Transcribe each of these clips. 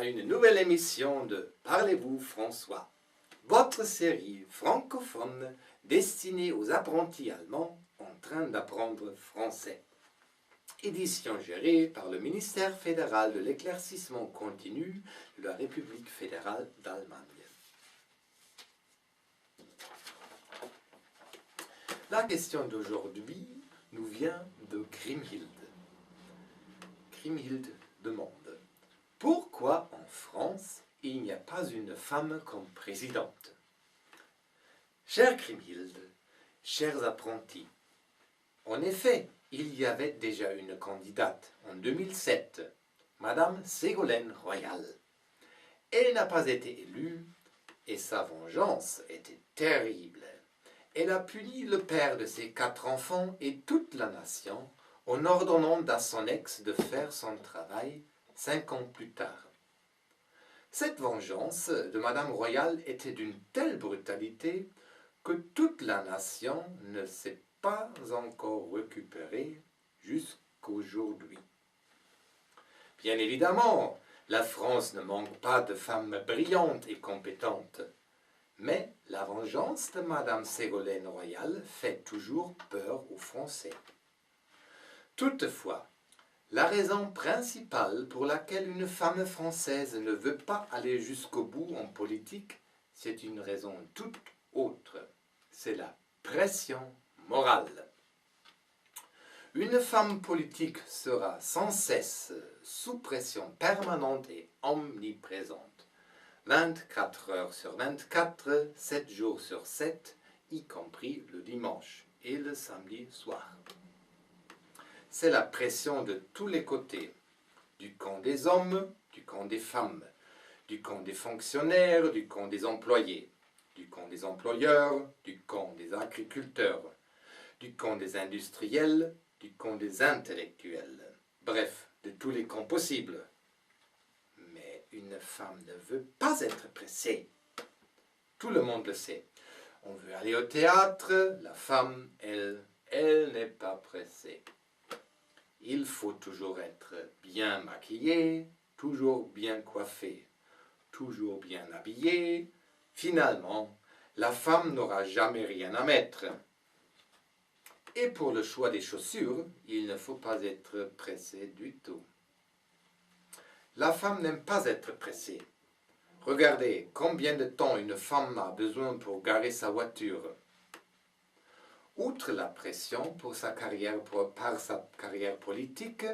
à une nouvelle émission de Parlez-vous François, votre série francophone destinée aux apprentis allemands en train d'apprendre français. Édition gérée par le ministère fédéral de l'éclaircissement continu de la République fédérale d'Allemagne. La question d'aujourd'hui nous vient de Kriemhild. Kriemhild demande: pourquoi en France il n'y a pas une femme comme présidente? Chère Kriemhild, chers apprentis, en effet, il y avait déjà une candidate en 2007, Madame Ségolène Royal. Elle n'a pas été élue et sa vengeance était terrible. Elle a puni le père de ses 4 enfants et toute la nation en ordonnant à son ex de faire son travail 5 ans plus tard. Cette vengeance de Madame Royal était d'une telle brutalité que toute la nation ne s'est pas encore récupérée jusqu'aujourd'hui. Bien évidemment, la France ne manque pas de femmes brillantes et compétentes, mais la vengeance de Madame Ségolène Royal fait toujours peur aux Français. Toutefois, la raison principale pour laquelle une femme française ne veut pas aller jusqu'au bout en politique, c'est une raison toute autre. C'est la pression morale. Une femme politique sera sans cesse sous pression permanente et omniprésente. 24 heures sur 24, 7 jours sur 7, y compris le dimanche et le samedi soir. C'est la pression de tous les côtés, du camp des hommes, du camp des femmes, du camp des fonctionnaires, du camp des employés, du camp des employeurs, du camp des agriculteurs, du camp des industriels, du camp des intellectuels. Bref, de tous les camps possibles. Mais une femme ne veut pas être pressée. Tout le monde le sait. On veut aller au théâtre, la femme, elle n'est pas pressée. Il faut toujours être bien maquillé, toujours bien coiffé, toujours bien habillé. Finalement, la femme n'aura jamais rien à mettre. Et pour le choix des chaussures, il ne faut pas être pressé du tout. La femme n'aime pas être pressée. Regardez combien de temps une femme a besoin pour garer sa voiture. Outre la pression par sa carrière politique,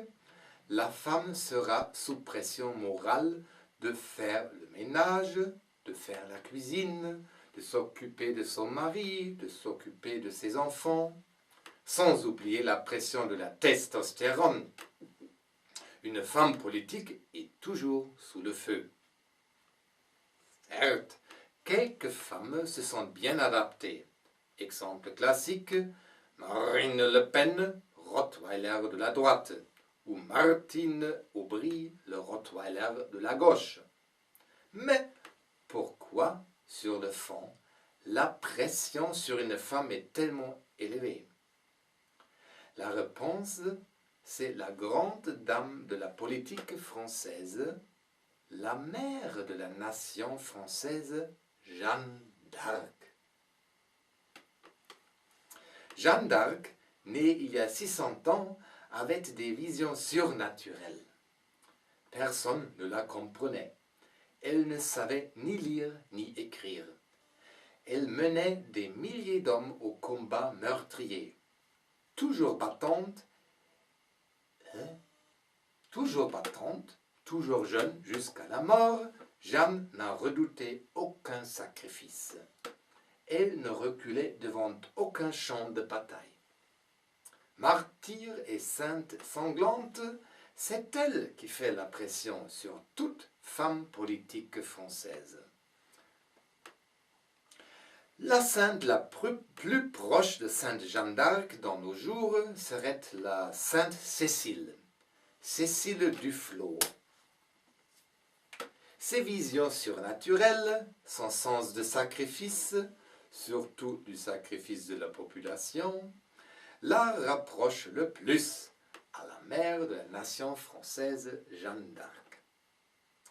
la femme sera sous pression morale de faire le ménage, de faire la cuisine, de s'occuper de son mari, de s'occuper de ses enfants, sans oublier la pression de la testostérone. Une femme politique est toujours sous le feu. Certes, quelques femmes se sentent bien adaptées. Exemple classique, Marine Le Pen, Rottweiler de la droite, ou Martine Aubry, le Rottweiler de la gauche. Mais pourquoi, sur le fond, la pression sur une femme est tellement élevée? La réponse, c'est la grande dame de la politique française, la mère de la nation française, Jeanne d'Arc. Jeanne d'Arc, née il y a 600 ans, avait des visions surnaturelles. Personne ne la comprenait. Elle ne savait ni lire ni écrire. Elle menait des milliers d'hommes au combat meurtrier. Toujours battante, toujours jeune jusqu'à la mort, Jeanne n'a redouté aucun sacrifice. Elle ne reculait devant aucun champ de bataille. Martyre et sainte sanglante, c'est elle qui fait la pression sur toute femme politique française. La sainte la plus proche de sainte Jeanne d'Arc dans nos jours serait la sainte Cécile, Cécile Duflot. Ses visions surnaturelles, son sens de sacrifice, surtout du sacrifice de la population, la rapproche le plus à la mère de la nation française, Jeanne d'Arc.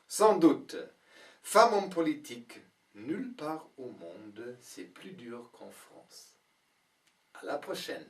Sans doute, femme en politique, nulle part au monde, c'est plus dur qu'en France. À la prochaine.